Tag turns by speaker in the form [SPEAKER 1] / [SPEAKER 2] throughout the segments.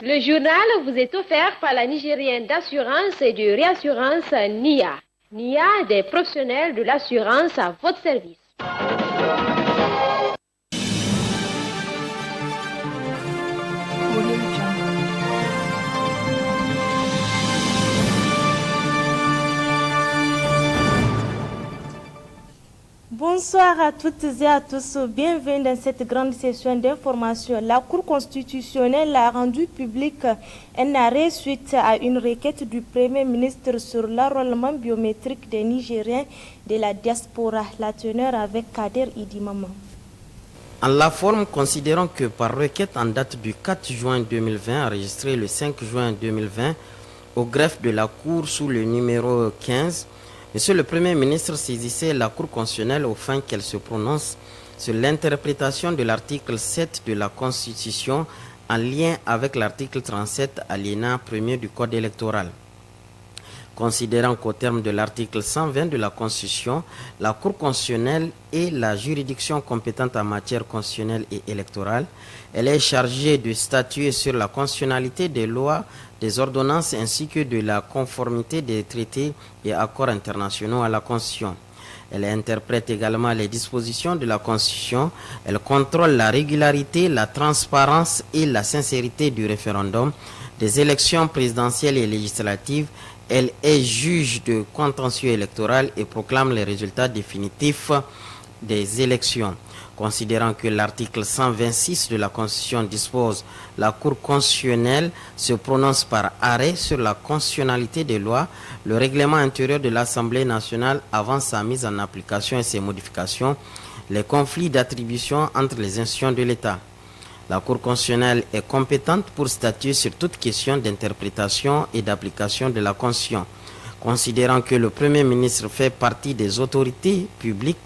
[SPEAKER 1] Le journal vous est offert par la Nigérienne d'assurance et de réassurance NIA. NIA, des professionnels de l'assurance à votre service.
[SPEAKER 2] Bonsoir à toutes et à tous, bienvenue dans cette grande session d'information. La Cour constitutionnelle a rendu public un arrêt suite à une requête du Premier ministre sur l'enrôlement biométrique des Nigériens de la diaspora. La teneur avec Kader Idimama.
[SPEAKER 3] En la forme, considérant que par requête en date du 4 juin 2020, enregistrée le 5 juin 2020, au greffe de la Cour sous le numéro 15, Monsieur le Premier ministre saisissait la Cour constitutionnelle au fin qu'elle se prononce sur l'interprétation de l'article 7 de la Constitution en lien avec l'article 37 alinéa 1er du Code électoral. Considérant qu'au terme de l'article 120 de la Constitution, la Cour constitutionnelle est la juridiction compétente en matière constitutionnelle et électorale, elle est chargée de statuer sur la constitutionnalité des lois, des ordonnances ainsi que de la conformité des traités et accords internationaux à la Constitution. Elle interprète également les dispositions de la Constitution, elle contrôle la régularité, la transparence et la sincérité du référendum, des élections présidentielles et législatives. Elle est juge de contentieux électoral et proclame les résultats définitifs des élections. Considérant que l'article 126 de la Constitution dispose la Cour constitutionnelle se prononce par arrêt sur la constitutionnalité des lois, le règlement intérieur de l'Assemblée nationale avant sa mise en application et ses modifications, les conflits d'attribution entre les institutions de l'État. La Cour constitutionnelle est compétente pour statuer sur toute question d'interprétation et d'application de la Constitution. Considérant que le Premier ministre fait partie des autorités publiques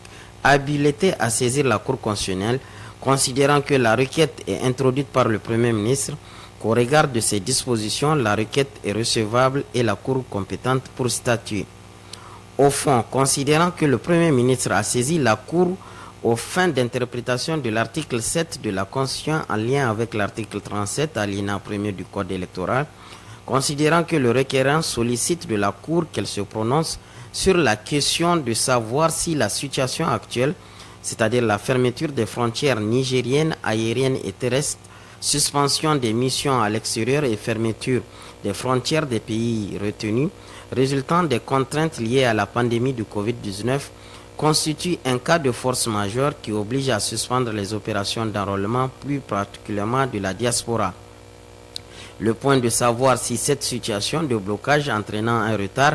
[SPEAKER 3] habilité à saisir la Cour constitutionnelle, considérant que la requête est introduite par le Premier ministre, qu'au regard de ces dispositions, la requête est recevable et la Cour compétente pour statuer. Au fond, considérant que le Premier ministre a saisi la Cour aux fins d'interprétation de l'article 7 de la Constitution en lien avec l'article 37 alinéa 1er du Code électoral, considérant que le requérant sollicite de la Cour qu'elle se prononce sur la question de savoir si la situation actuelle, c'est-à-dire la fermeture des frontières nigériennes, aériennes et terrestres, suspension des missions à l'extérieur et fermeture des frontières des pays retenus, résultant des contraintes liées à la pandémie du Covid-19, constitue un cas de force majeure qui oblige à suspendre les opérations d'enrôlement, plus particulièrement de la diaspora. Le point de savoir si cette situation de blocage entraînant un retard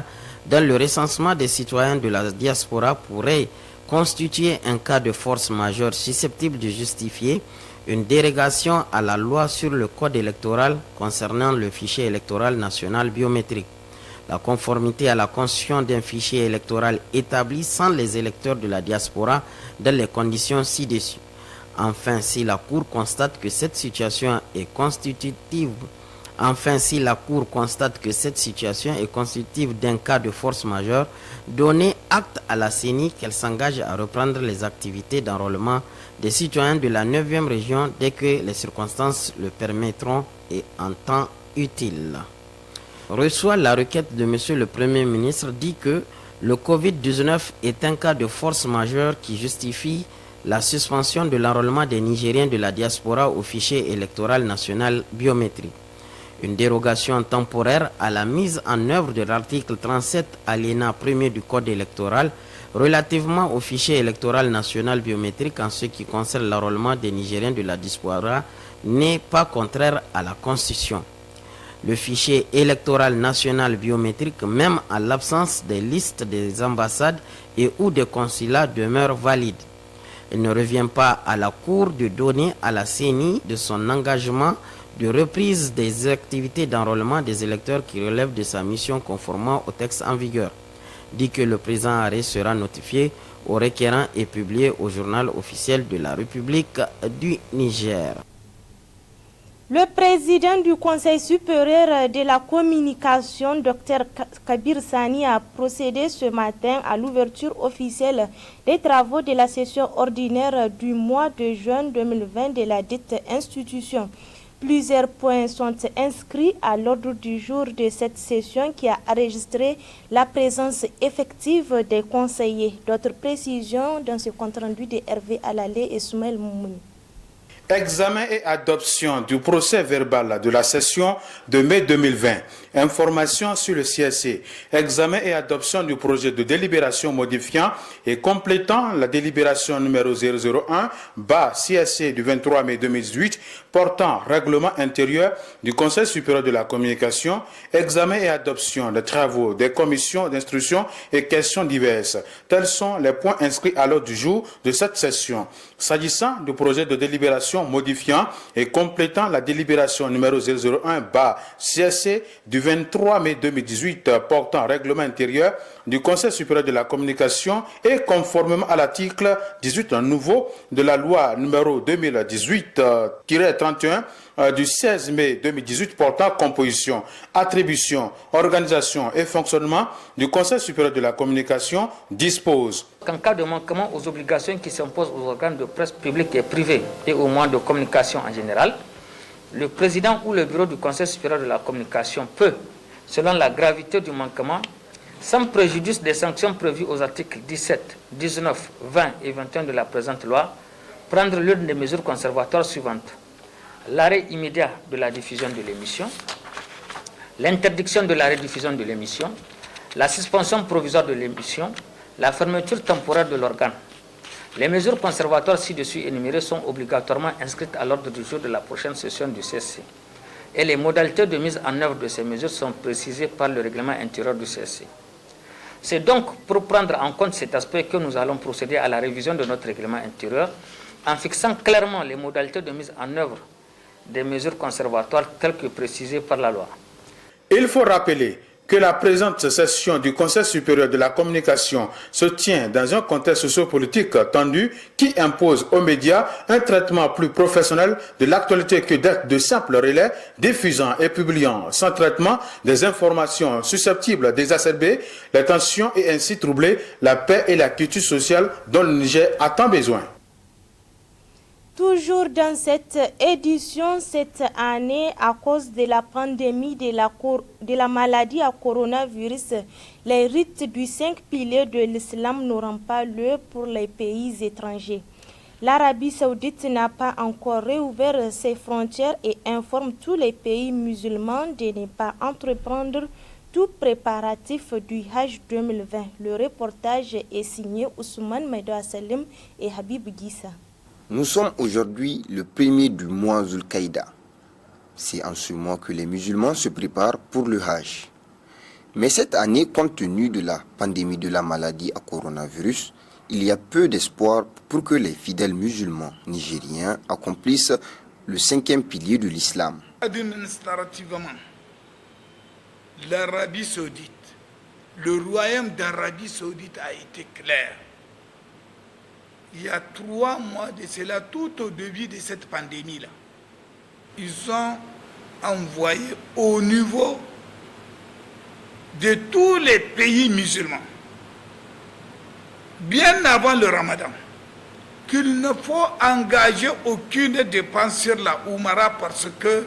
[SPEAKER 3] dans le recensement des citoyens de la diaspora pourrait constituer un cas de force majeure susceptible de justifier une dérogation à la loi sur le code électoral concernant le fichier électoral national biométrique. La conformité à la constitution d'un fichier électoral établi sans les électeurs de la diaspora dans les conditions ci-dessus. Enfin, si la Cour constate que cette situation est constitutive d'un cas de force majeure, donner acte à la CENI qu'elle s'engage à reprendre les activités d'enrôlement des citoyens de la 9e région dès que les circonstances le permettront et en temps utile. Reçoit la requête de Monsieur le Premier ministre dit que le Covid-19 est un cas de force majeure qui justifie la suspension de l'enrôlement des Nigériens de la diaspora au fichier électoral national biométrique. Une dérogation temporaire à la mise en œuvre de l'article 37 alinéa 1er du Code électoral relativement au fichier électoral national biométrique en ce qui concerne l'enrôlement des Nigériens de la diaspora n'est pas contraire à la Constitution. Le fichier électoral national biométrique, même en l'absence des listes des ambassades et ou des consulats, demeure valide. Il ne revient pas à la Cour de donner à la CENI de son engagement de reprise des activités d'enrôlement des électeurs qui relèvent de sa mission conformément au texte en vigueur. Dit que le présent arrêt sera notifié au requérant et publié au journal officiel de la République du Niger.
[SPEAKER 2] Le président du Conseil supérieur de la communication, Dr Kabir Sani, a procédé ce matin à l'ouverture officielle des travaux de la session ordinaire du mois de juin 2020 de la dite institution. Plusieurs points sont inscrits à l'ordre du jour de cette session qui a enregistré la présence effective des conseillers. D'autres précisions dans ce compte-rendu de Hervé Alalé et Soumaël Moumouni.
[SPEAKER 4] Examen et adoption du procès verbal de la session de mai 2020. Information sur le CSC. Examen et adoption du projet de délibération modifiant et complétant la délibération numéro 001/CSC du 23 mai 2018 portant règlement intérieur du Conseil supérieur de la communication. Examen et adoption des travaux des commissions d'instruction et questions diverses. Tels sont les points inscrits à l'ordre du jour de cette session. S'agissant du projet de délibération modifiant et complétant la délibération numéro 001/CSC du 23 mai 2018 portant règlement intérieur du Conseil supérieur de la communication et conformément à l'article 18 nouveau de la loi numéro 2018-31 du 16 mai 2018 portant composition, attribution, organisation et fonctionnement du Conseil supérieur de la communication dispose.
[SPEAKER 5] En cas de manquement aux obligations qui s'imposent aux organes de presse publics et privés et aux moyens de communication en général, le président ou le bureau du Conseil supérieur de la communication peut, selon la gravité du manquement, sans préjudice des sanctions prévues aux articles 17, 19, 20 et 21 de la présente loi, prendre l'une des mesures conservatoires suivantes. L'arrêt immédiat de la diffusion de l'émission, l'interdiction de la rediffusion de l'émission, la suspension provisoire de l'émission, la fermeture temporaire de l'organe. Les mesures conservatoires ci-dessus énumérées sont obligatoirement inscrites à l'ordre du jour de la prochaine session du CSC. Et les modalités de mise en œuvre de ces mesures sont précisées par le règlement intérieur du CSC. C'est donc pour prendre en compte cet aspect que nous allons procéder à la révision de notre règlement intérieur en fixant clairement les modalités de mise en œuvre des mesures conservatoires telles que précisées par la loi.
[SPEAKER 4] Il faut rappeler que la présente session du Conseil supérieur de la communication se tient dans un contexte sociopolitique tendu qui impose aux médias un traitement plus professionnel de l'actualité que d'être de simples relais diffusant et publiant sans traitement des informations susceptibles d'exacerber les tensions et ainsi troubler la paix et la quiétude sociale dont le Niger a tant besoin.
[SPEAKER 2] Toujours dans cette édition, cette année, à cause de la pandémie de la maladie à coronavirus, les rites du 5 piliers de l'islam n'auront pas lieu pour les pays étrangers. L'Arabie saoudite n'a pas encore réouvert ses frontières et informe tous les pays musulmans de ne pas entreprendre tout préparatif du Hajj 2020. Le reportage est signé Ousmane Maïdoua Salim et Habib Guissa.
[SPEAKER 6] Nous sommes aujourd'hui le 1er du mois Zulqaïda. C'est en ce mois que les musulmans se préparent pour le Hajj. Mais cette année, compte tenu de la pandémie de la maladie à coronavirus, il y a peu d'espoir pour que les fidèles musulmans nigériens accomplissent le 5e pilier de l'islam.
[SPEAKER 7] Administrativement, l'Arabie saoudite, le royaume d'Arabie saoudite a été clair. Il y a 3 mois de cela, tout au début de cette pandémie-là, ils ont envoyé au niveau de tous les pays musulmans, bien avant le Ramadan, qu'il ne faut engager aucune dépense sur la Oumara parce que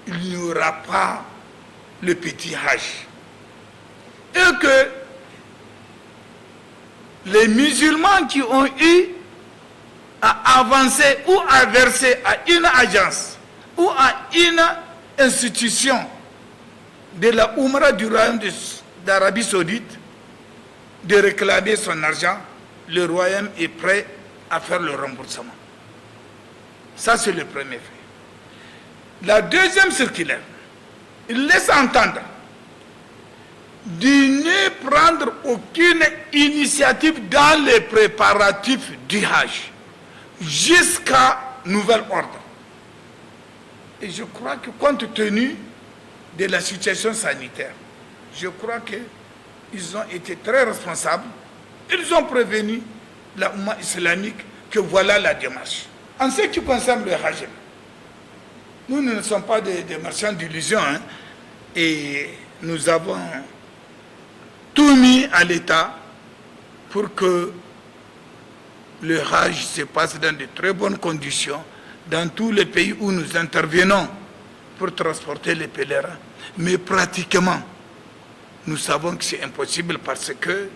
[SPEAKER 7] il n'y aura pas le petit Hajj. Et que les musulmans qui ont eu à avancer ou à verser à une agence ou à une institution de la Oumra du royaume d'Arabie saoudite de réclamer son argent, le royaume est prêt à faire le remboursement. Ça, c'est le premier fait. La deuxième circulaire, il laisse entendre de ne prendre aucune initiative dans les préparatifs du Hajj jusqu'à nouvel ordre. Et je crois que compte tenu de la situation sanitaire, je crois qu'ils ont été très responsables. Ils ont prévenu la Oumma islamique que voilà la démarche. En ce qui concerne le Hajj, nous ne sommes pas des marchands d'illusions, hein, et nous avons tout mis à l'État pour que le Hajj se passe dans de très bonnes conditions, dans tous les pays où nous intervenons pour transporter les pèlerins. Mais pratiquement, nous savons que c'est impossible parce que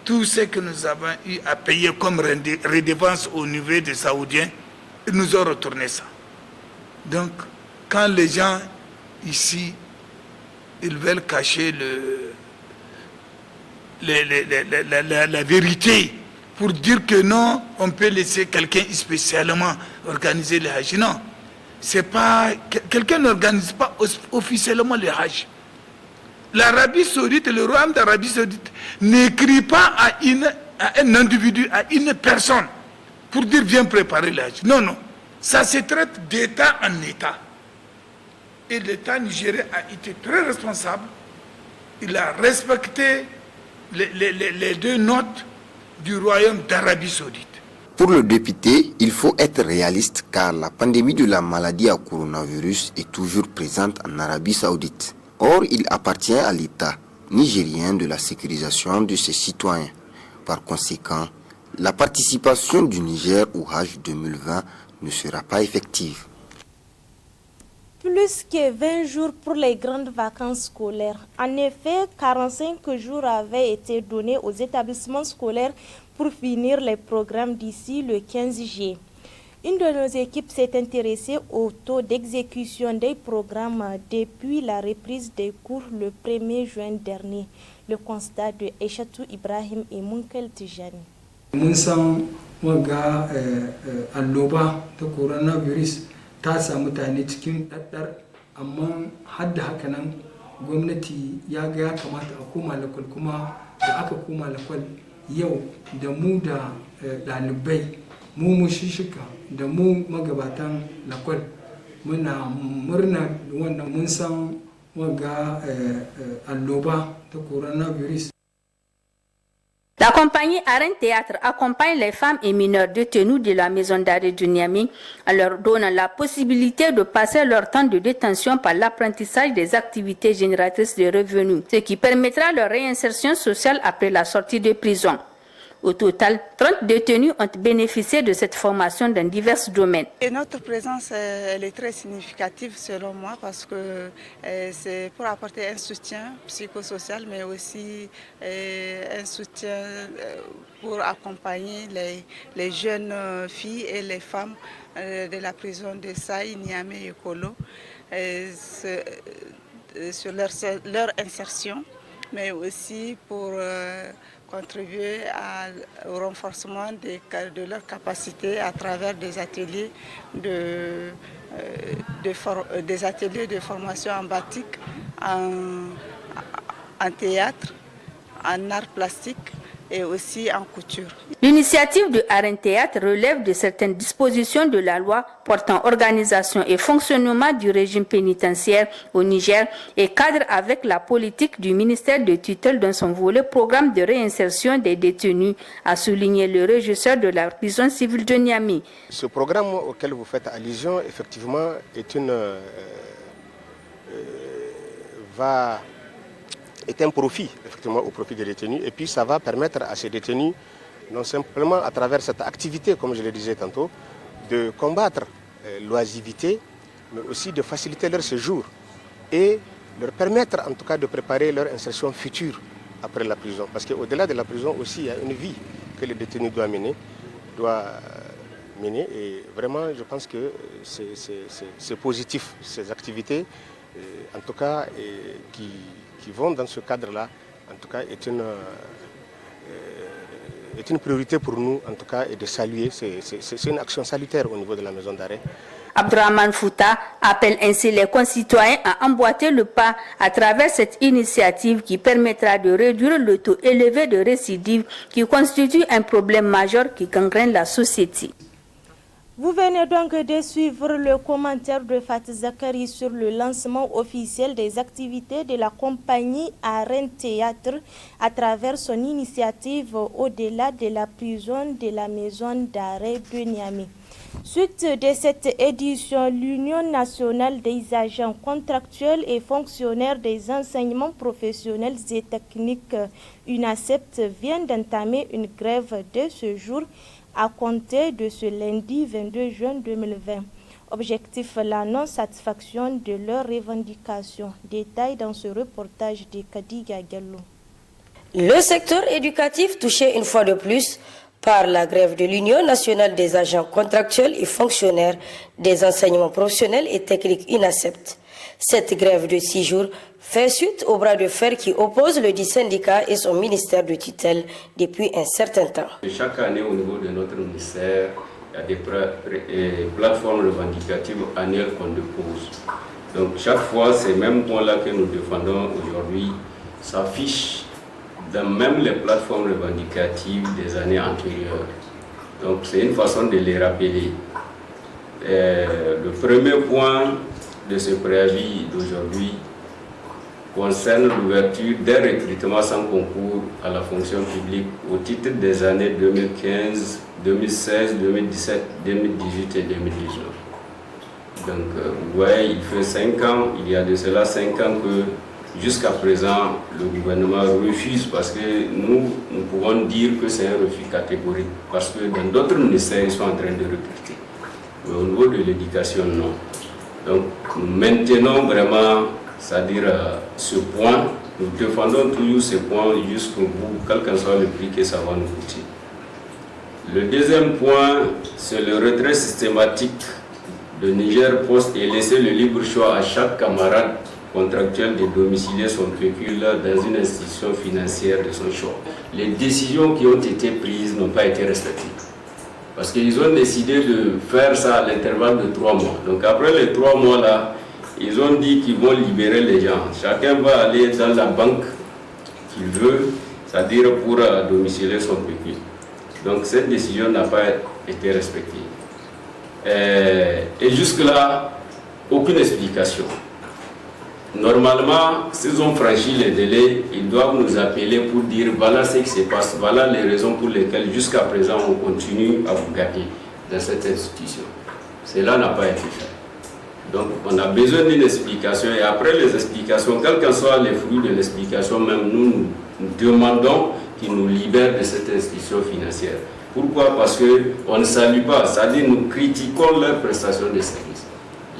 [SPEAKER 7] tout ce que nous avons eu à payer comme redevance au niveau des Saoudiens, ils nous ont retourné ça. Donc, quand les gens ici, ils veulent cacher la vérité pour dire que non, on peut laisser quelqu'un spécialement organiser le Hajj. Non, c'est pas, quelqu'un n'organise pas officiellement le Hajj. L'Arabie Saoudite, le royaume d'Arabie Saoudite, n'écrit pas à un individu, à une personne, pour dire viens préparer le Hajj. Non, non. Ça se traite d'État en État. Et l'État nigérien a été très responsable. Il a respecté les deux notes du royaume d'Arabie Saoudite.
[SPEAKER 6] Pour le député, il faut être réaliste car la pandémie de la maladie à coronavirus est toujours présente en Arabie Saoudite. Or, il appartient à l'État nigérien de la sécurisation de ses citoyens. Par conséquent, la participation du Niger au Hajj 2020 ne sera pas effective.
[SPEAKER 2] Plus que 20 jours pour les grandes vacances scolaires. En effet, 45 jours avaient été donnés aux établissements scolaires pour finir les programmes d'ici le 15 juillet. Une de nos équipes s'est intéressée au taux d'exécution des programmes depuis la reprise des cours le 1er juin dernier. Le constat de Aïchatou Ibrahim et Munkel Tijani.
[SPEAKER 8] Mun san waga annoba ta coronavirus ta sa mutane cikin daddar, amma hadda haka nan gwamnati ya ga ya kamata a koma lakwal, kuma da aka koma lakwal yau da mu da ɗalibai mu mushishika da mu magabatan lakwal muna murna wannan mun san waga annoba ta coronavirus.
[SPEAKER 9] La compagnie Arène Théâtre accompagne les femmes et mineurs détenus de la maison d'arrêt du Niamey en leur donnant la possibilité de passer leur temps de détention par l'apprentissage des activités génératrices de revenus, ce qui permettra leur réinsertion sociale après la sortie de prison. Au total, 30 détenus ont bénéficié de cette formation dans divers domaines.
[SPEAKER 10] Et notre présence elle est très significative selon moi parce que c'est pour apporter un soutien psychosocial mais aussi un soutien pour accompagner les jeunes filles et les femmes de la prison de Saï, Niamey et Kolo sur leur insertion, mais aussi pour contribuer au renforcement de leurs capacités à travers des ateliers de formation en batik, en théâtre, en art plastique et aussi en couture.
[SPEAKER 9] L'initiative de Arène Théâtre relève de certaines dispositions de la loi portant organisation et fonctionnement du régime pénitentiaire au Niger et cadre avec la politique du ministère de tutelle dans son volet programme de réinsertion des détenus, a souligné le régisseur de la prison civile de Niamey.
[SPEAKER 11] Ce programme auquel vous faites allusion, effectivement, est un profit, effectivement, au profit des détenus, et puis ça va permettre à ces détenus, non simplement à travers cette activité, comme je le disais tantôt, de combattre l'oisivité, mais aussi de faciliter leur séjour et leur permettre en tout cas de préparer leur insertion future après la prison. Parce qu'au-delà de la prison aussi, il y a une vie que le détenu doit mener, et vraiment je pense que c'est positif, ces activités, en tout cas qui vont dans ce cadre-là, en tout cas est une priorité pour nous, en tout cas, et de saluer. C'est une action salutaire au niveau de la maison d'arrêt.
[SPEAKER 9] Abdourahmane Fouta appelle ainsi les concitoyens à emboîter le pas à travers cette initiative qui permettra de réduire le taux élevé de récidive qui constitue un problème majeur qui gangrène la société.
[SPEAKER 2] Vous venez donc de suivre le commentaire de Fatih Zakari sur le lancement officiel des activités de la compagnie Arène Théâtre à travers son initiative au-delà de la prison de la maison d'arrêt de Niamey. Suite de cette édition, l'Union nationale des agents contractuels et fonctionnaires des enseignements professionnels et techniques UNACEPT vient d'entamer une grève de ce jour à compter de ce lundi 22 juin 2020. Objectif, la non-satisfaction de leurs revendications. Détail dans ce reportage de Kadiga Gallo.
[SPEAKER 12] Le secteur éducatif touché une fois de plus par la grève de l'Union nationale des agents contractuels et fonctionnaires des enseignements professionnels et techniques INASEPT. Cette grève de 6 jours fait suite au bras de fer qui oppose le dit syndicat et son ministère de tutelle depuis un certain temps.
[SPEAKER 13] Chaque année au niveau de notre ministère, il y a des plateformes revendicatives annuelles qu'on dépose. Donc chaque fois, ces mêmes points-là que nous défendons aujourd'hui s'affichent dans même les plateformes revendicatives des années antérieures. Donc c'est une façon de les rappeler. Le premier point de ce préavis d'aujourd'hui concerne l'ouverture d'un recrutement sans concours à la fonction publique au titre des années 2015, 2016, 2017, 2018 et 2019. Donc, vous voyez, il fait 5 ans, il y a de cela 5 ans que jusqu'à présent, le gouvernement refuse parce que nous pouvons dire que c'est un refus catégorique parce que dans d'autres ministères, ils sont en train de recruter. Mais au niveau de l'éducation, non. Donc, nous maintenons vraiment, c'est-à-dire ce point, nous défendons toujours ce point jusqu'au bout, quel qu'en soit le prix que ça va nous coûter. Le deuxième point, c'est le retrait systématique de Niger Post et laisser le libre choix à chaque camarade contractuel de domicilier son pécule dans une institution financière de son choix. Les décisions qui ont été prises n'ont pas été respectées. Parce qu'ils ont décidé de faire ça à l'intervalle de 3 mois. Donc après les 3 mois-là, ils ont dit qu'ils vont libérer les gens. Chacun va aller dans la banque qu'il veut, c'est-à-dire pour domicilier son pécule. Donc cette décision n'a pas été respectée. Et jusque-là, aucune explication. Normalement, s'ils ont franchi les délais, ils doivent nous appeler pour dire voilà ce qui se passe, voilà les raisons pour lesquelles jusqu'à présent on continue à vous gâter dans cette institution. Cela n'a pas été fait. Donc on a besoin d'une explication et après les explications, quels que soient les fruits de l'explication, même nous demandons qu'ils nous libèrent de cette institution financière. Pourquoi? Parce qu'on ne salue pas, c'est-à-dire nous critiquons leur prestation de service.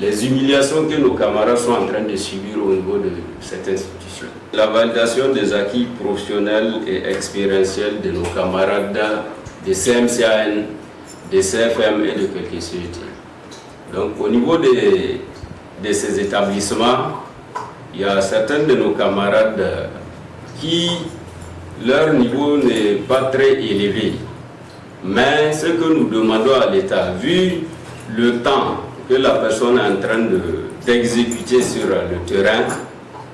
[SPEAKER 13] Les humiliations que nos camarades sont en train de subir au niveau de cette institution. La validation des acquis professionnels et expérientiels de nos camarades de CMCAN, de CFM et de quelques CET. Donc au niveau de ces établissements, il y a certains de nos camarades qui, leur niveau n'est pas très élevé. Mais ce que nous demandons à l'État, vu le temps que la personne est en train d'exécuter sur le terrain,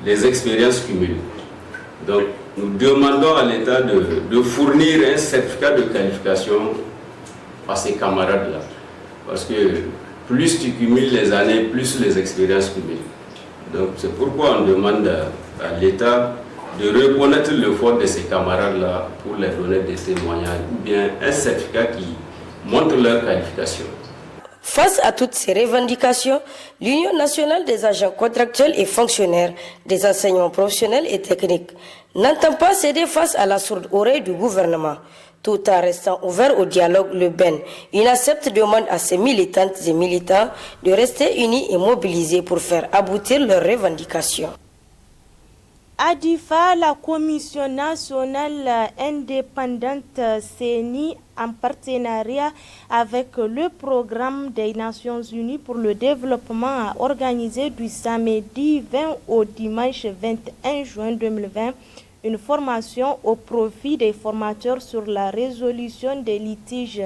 [SPEAKER 13] les expériences cumulées. Donc, nous demandons à l'État de fournir un certificat de qualification à ces camarades-là. Parce que plus tu cumules les années, plus les expériences cumulées. Donc, c'est pourquoi on demande à l'État de reconnaître l'effort de ces camarades-là pour leur donner des témoignages ou bien un certificat qui montre leur qualification.
[SPEAKER 12] Face à toutes ces revendications, l'Union nationale des agents contractuels et fonctionnaires des enseignements professionnels et techniques n'entend pas céder face à la sourde oreille du gouvernement. Tout en restant ouvert au dialogue, le BEN, INASEPT demande à ses militantes et militants de rester unis et mobilisés pour faire aboutir leurs revendications.
[SPEAKER 2] À Difa, la Commission nationale indépendante CENI, en partenariat avec le programme des Nations Unies pour le développement, a organisé du samedi 20 au dimanche 21 juin 2020 une formation au profit des formateurs sur la résolution des litiges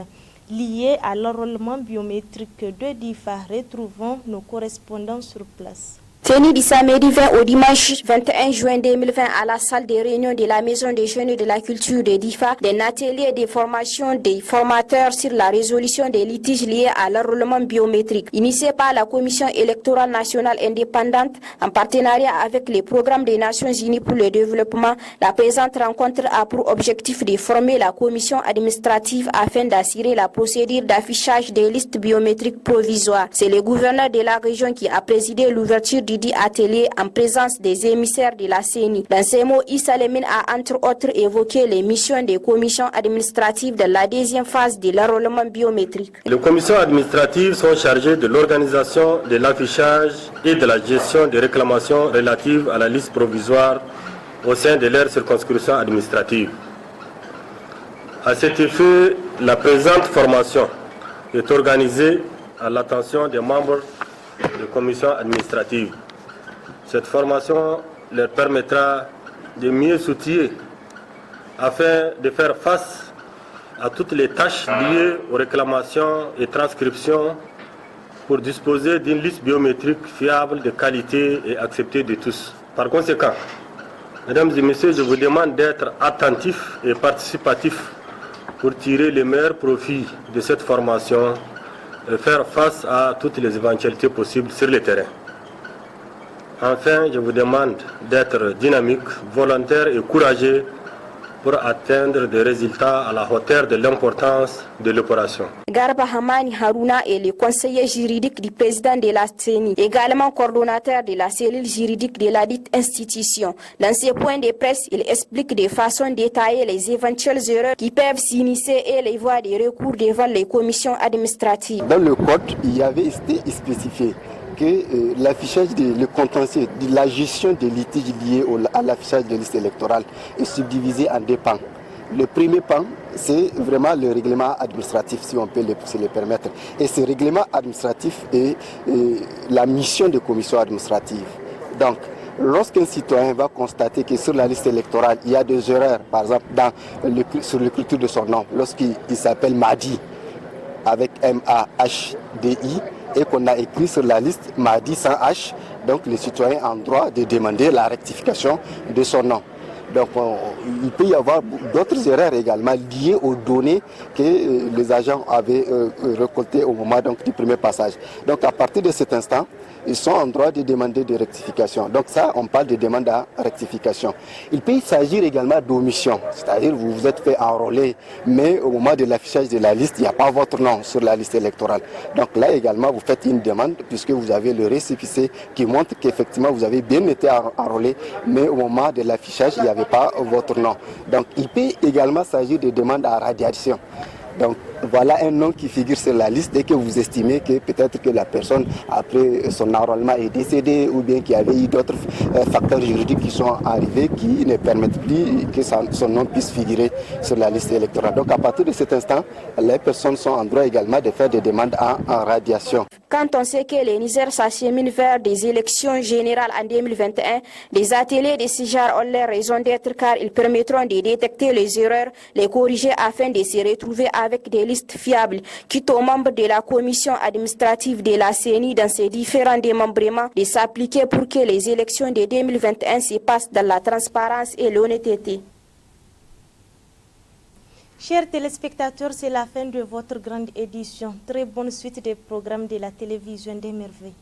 [SPEAKER 2] liés à l'enrôlement biométrique de Difa. Retrouvons nos correspondants sur place.
[SPEAKER 14] Tenu du samedi 20 au dimanche 21 juin 2020 à la salle des réunions de la Maison des Jeunes de la Culture de Difa, d'un atelier de formation des formateurs sur la résolution des litiges liés à l'enrôlement biométrique, initié par la Commission électorale nationale indépendante en partenariat avec les programmes des Nations Unies pour le développement. La présente rencontre a pour objectif de former la commission administrative afin d'assurer la procédure d'affichage des listes biométriques provisoires. C'est le gouverneur de la région qui a présidé l'ouverture du dit atelier en présence des émissaires de la CENI. Dans ces mots, Issa Lemine a entre autres évoqué les missions des commissions administratives de la deuxième phase de l'enrôlement biométrique.
[SPEAKER 15] Les commissions administratives sont chargées de l'organisation de l'affichage et de la gestion des réclamations relatives à la liste provisoire au sein de leur circonscription administrative. À cet effet, la présente formation est organisée à l'attention des membres des commissions administratives. Cette formation leur permettra de mieux s'outiller afin de faire face à toutes les tâches liées aux réclamations et transcriptions pour disposer d'une liste biométrique fiable, de qualité et acceptée de tous. Par conséquent, mesdames et messieurs, je vous demande d'être attentifs et participatifs pour tirer les meilleurs profits de cette formation et faire face à toutes les éventualités possibles sur le terrain. Enfin, je vous demande d'être dynamique, volontaire et courageux pour atteindre des résultats à la hauteur de l'importance de l'opération.
[SPEAKER 14] Garba Hamani Haruna est le conseiller juridique du président de la CENI, également coordonnateur de la cellule juridique de la dite institution. Dans ses points de presse, il explique de façon détaillée les éventuelles erreurs qui peuvent s'initier et les voies de recours devant les commissions administratives.
[SPEAKER 16] Dans le code, il y avait été spécifié que l'affichage, le contentieux, la gestion des litiges liés à l'affichage de liste électorale est subdivisé en deux pans. Le premier pan, c'est vraiment le règlement administratif, si on peut se le permettre. Et ce règlement administratif est la mission des commissions administratives. Donc, lorsqu'un citoyen va constater que sur la liste électorale, il y a des erreurs, par exemple sur l'écriture de son nom, lorsqu'il s'appelle Madi, avec M-A-H-D-I, et qu'on a écrit sur la liste Madi sans H, donc le citoyen a le droit de demander la rectification de son nom. Donc il peut y avoir d'autres erreurs également liées aux données que les agents avaient récoltées au moment du premier passage. Donc à partir de cet instant, ils sont en droit de demander des rectifications. Donc ça, on parle de demande à rectification. Il peut s'agir également d'omission, c'est-à-dire vous vous êtes fait enrôler, mais au moment de l'affichage de la liste, il n'y a pas votre nom sur la liste électorale. Donc là également, vous faites une demande puisque vous avez le récépissé qui montre qu'effectivement vous avez bien été enrôlé, mais au moment de l'affichage, il n'y avait pas votre nom. Donc il peut également s'agir de demande à radiation. Donc voilà un nom qui figure sur la liste et que vous estimez que peut-être que la personne après son enrôlement est décédée ou bien qu'il y avait eu d'autres facteurs juridiques qui sont arrivés qui ne permettent plus que son nom puisse figurer sur la liste électorale. Donc à partir de cet instant, les personnes sont en droit également de faire des demandes en radiation.
[SPEAKER 14] Quand on sait que le Niger s'achemine vers des élections générales en 2021, des ateliers de ce genre ont leur raison d'être car ils permettront de détecter les erreurs, les corriger afin de se retrouver avec des listes fiables, quitte aux membres de la commission administrative de la CENI dans ses différents démembrements de s'appliquer pour que les élections de 2021 se passent dans la transparence et l'honnêteté.
[SPEAKER 2] Chers téléspectateurs, c'est la fin de votre grande édition. Très bonne suite des programmes de la télévision des merveilles.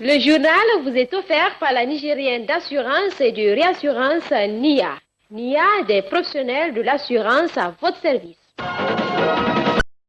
[SPEAKER 1] Le journal vous est offert par la Nigérienne d'assurance et de réassurance NIA. NIA, des professionnels de l'assurance à votre service.